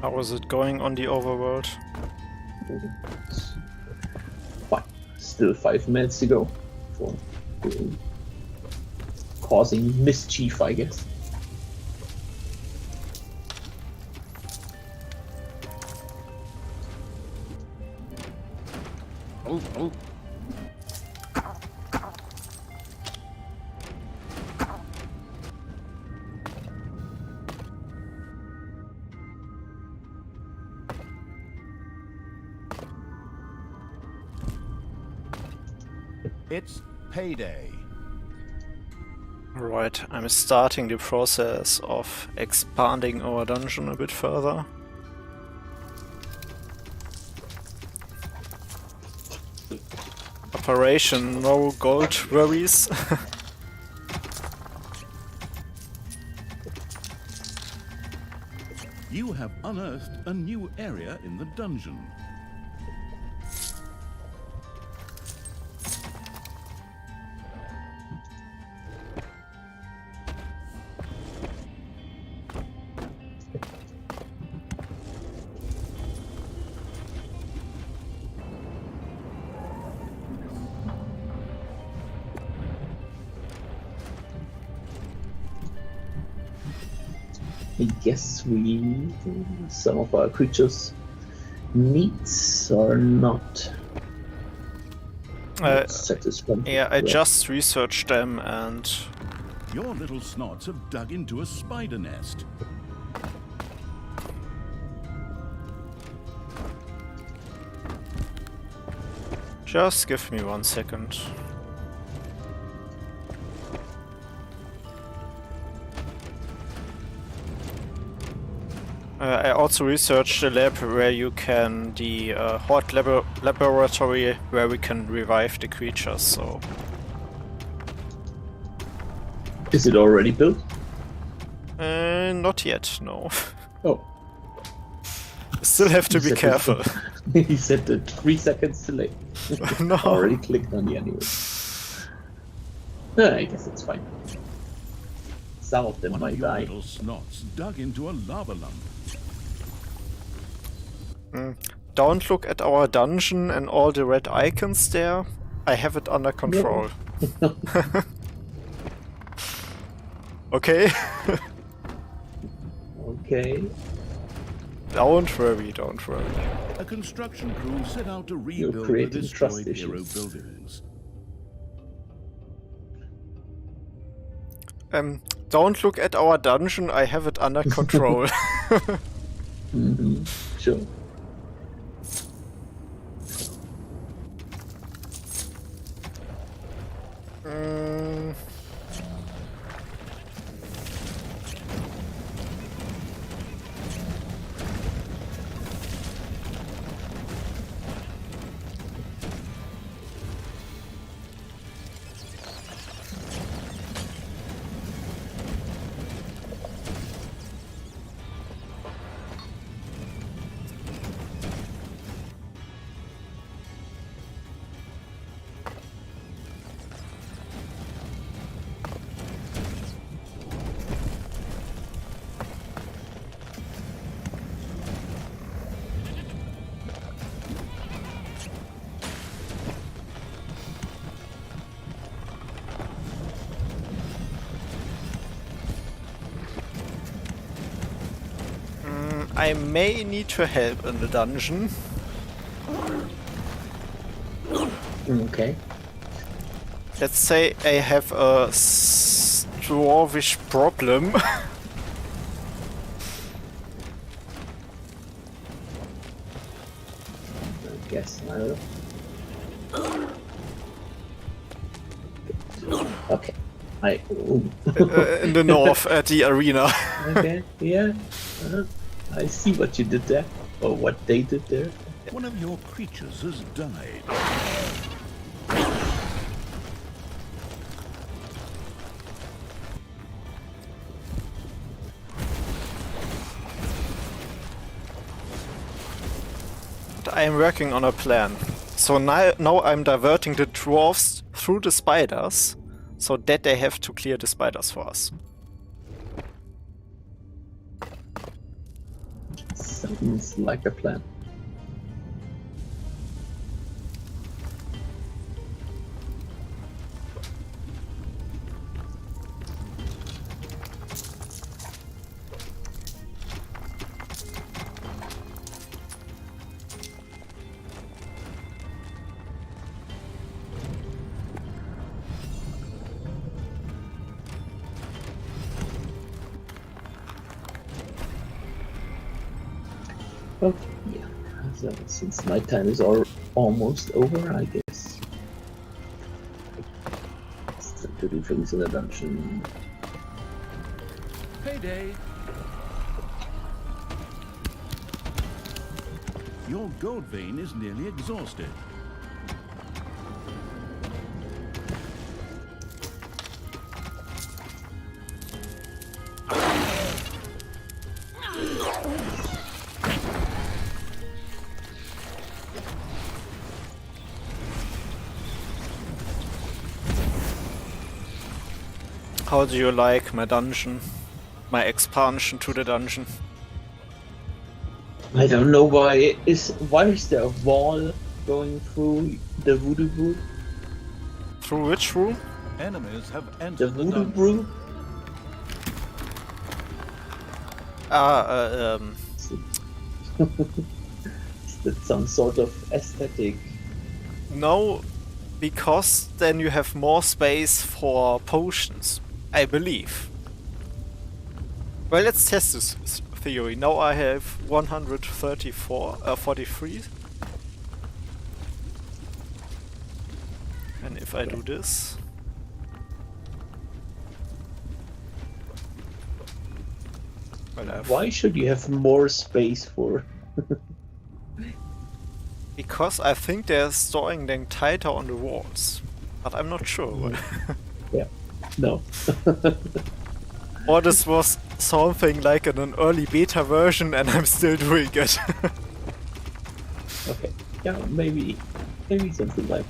How is it going on the Overworld? Fine. Still 5 minutes to go for causing mischief, I guess. Oh. Oh. It's payday. Right, I'm starting the process of expanding our dungeon a bit further. Operation No Gold Worries. You have unearthed a new area in the dungeon. I guess some of our creatures needs or not satisfied. Yeah, I just researched them and Your little snots have dug into a spider nest. just give me 1 second. I also researched the lab where you can, the horde laboratory where we can revive the creatures, so... Is it already built? Not yet, no. Oh. Still have to be careful. He said that 3 seconds too late. No. Already clicked on the anyway. I guess it's fine. Some of them One might of your die. little snots dug into a lava lump. Don't look at our dungeon and all the red icons there. I have it under control. Okay? Okay. Don't worry, don't worry. A construction crew set out to You're rebuild the creating destroyed trust hero issues. buildings. Don't look at our dungeon, I have it under control. Mm-hmm. Sure. I may need to help in the dungeon. Okay. Let's say I have a dwarvish problem. I guess I'll... Okay. In the north at the arena. Okay, yeah. I see what you did there. Or what they did there. One of your creatures has died. I am working on a plan. So now I'm diverting the dwarves through the spiders, so that they have to clear the spiders for us. Sounds like a plan. Oh, yeah. So, since nighttime is almost over, I guess. It's time to do things in the dungeon. Payday! Your gold vein is nearly exhausted. How do you like my dungeon? My expansion to the dungeon? I don't know why is there a wall going through the voodoo brew? Through which room? Enemies have The entered the voodoo dungeon. brew? Is that some sort of aesthetic? No, because then you have more space for potions, I believe. Well, let's test this theory. Now I have 43. And if I do this... Well, Why should you have more space for? because I think they're storing them tighter on the walls. But I'm not sure. Yeah. No. Or this was something like in an early beta version and I'm still doing it. Okay. Yeah, maybe something like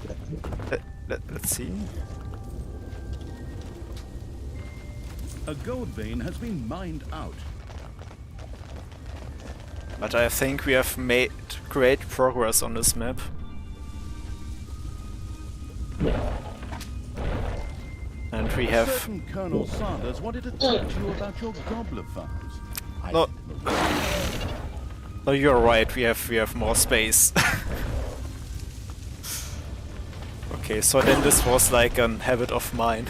that. Let's see. A gold vein has been mined out. But I think we have made great progress on this map. Yeah. And we have... Certain Colonel Sanders wanted to talk to you about your gobbler farms. No, no, you're right, we have more space. Okay, so then this was like a habit of mine.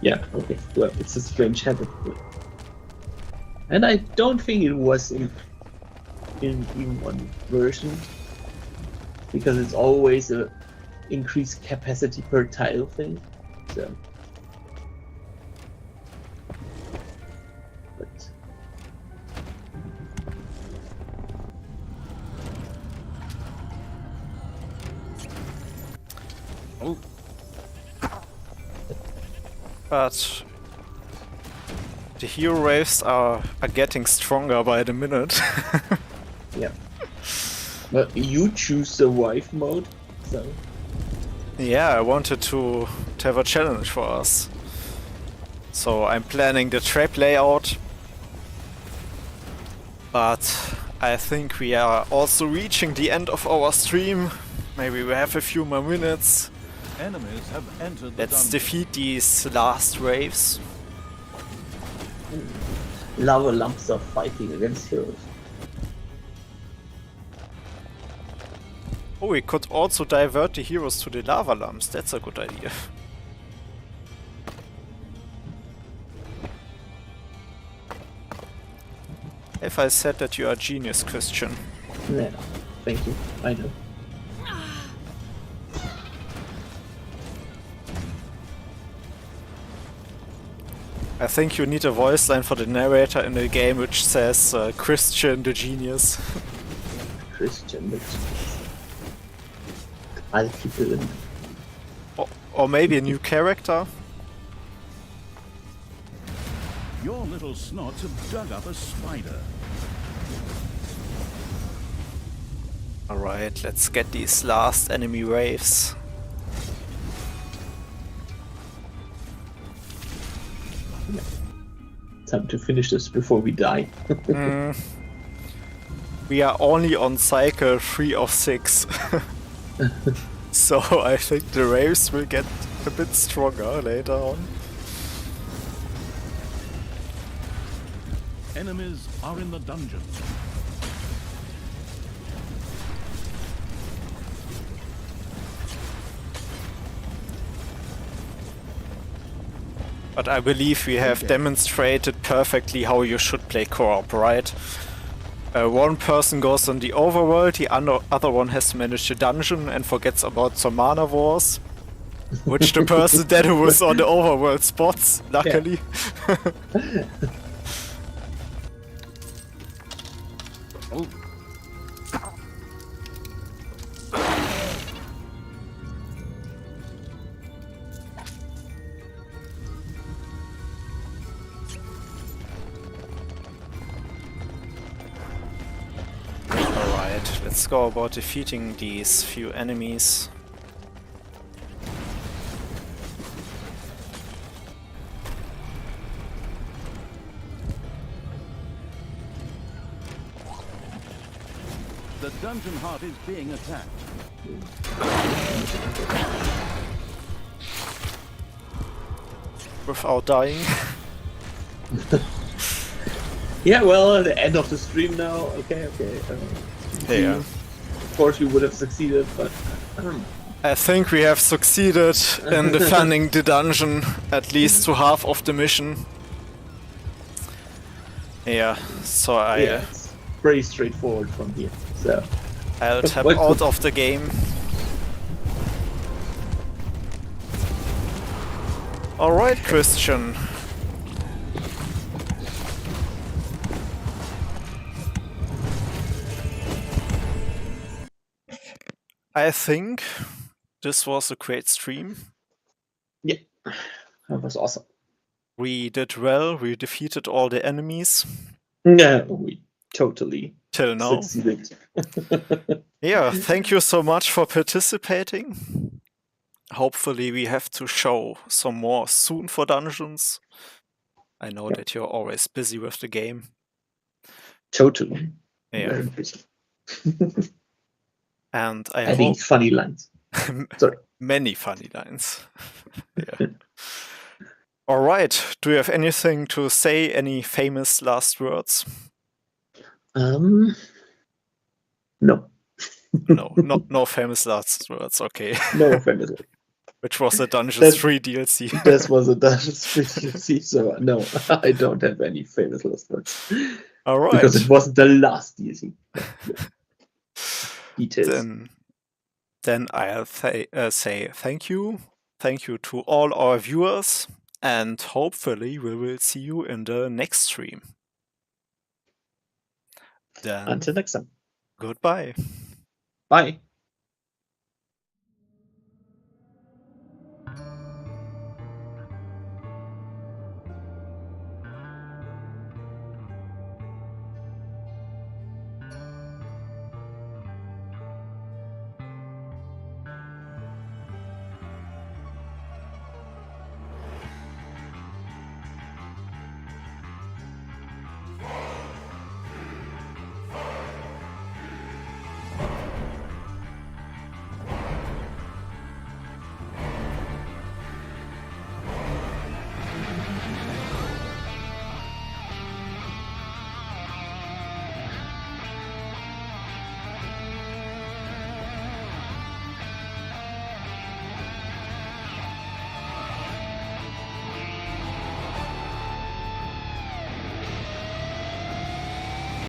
Yeah, okay. Well, it's a strange habit. And I don't think it was in one version. Because it's always a increased capacity per tile thing. So. But Oh. But the hero waves are getting stronger by the minute. yeah. But you choose survive mode, so Yeah, I wanted to have a challenge for us. So I'm planning the trap layout. But I think we are also reaching the end of our stream. Maybe we have a few more minutes. Enemies have entered the Let's dungeon. defeat these last waves. Lava lumps are fighting against heroes. Oh, we could also divert the heroes to the lava lumps. That's a good idea. If I said that you are a genius, Christian. Yeah, thank you. I know. I think you need a voice line for the narrator in the game which says Christian the genius. Christian, but I'll keep it in. Or maybe a new character. Your little snots have dug up a spider. Alright, let's get these last enemy waves. Time to finish this before we die. We are only on cycle 3 of 6. So I think the waves will get a bit stronger later on. Enemies are in the dungeon. But I believe we have demonstrated perfectly how you should play co-op, right? One person goes on the overworld, the other one has to manage the dungeon and forgets about some mana wars. Which the person then who was on the overworld spots, luckily. Yeah. Oh, Alright, let's go about defeating these few enemies. the dungeon heart is being attacked. Without dying. Yeah, well, at the end of the stream now. Okay. Yeah. Of course, we would have succeeded, but I think we have succeeded in defending the dungeon, at least to half of the mission. Yeah, so it's pretty straightforward from here. So I'll tap What- out of the game. Alright, Christian. I think this was a great stream. yeah, that was awesome. We did well, we defeated all the enemies Yeah, we totally till now. succeeded. Yeah, thank you so much for participating. Hopefully we have to show some more soon for dungeons. I know that you're always busy with the game. Totally. Yeah, Very busy. and I Adding hope funny lines. Sorry. many funny lines. Yeah. All right. Do you have anything to say? Any famous last words? No. No, no famous last words. Okay. No famous. Which was a Dungeons That- 3 DLC. This was a Dungeons DLC, so no, I don't have any famous last words. All right. Because it wasn't the last DLC. Details. Then I'll say thank you. Thank you to all our viewers. And hopefully we will see you in the next stream. Then Until next time. goodbye. Bye.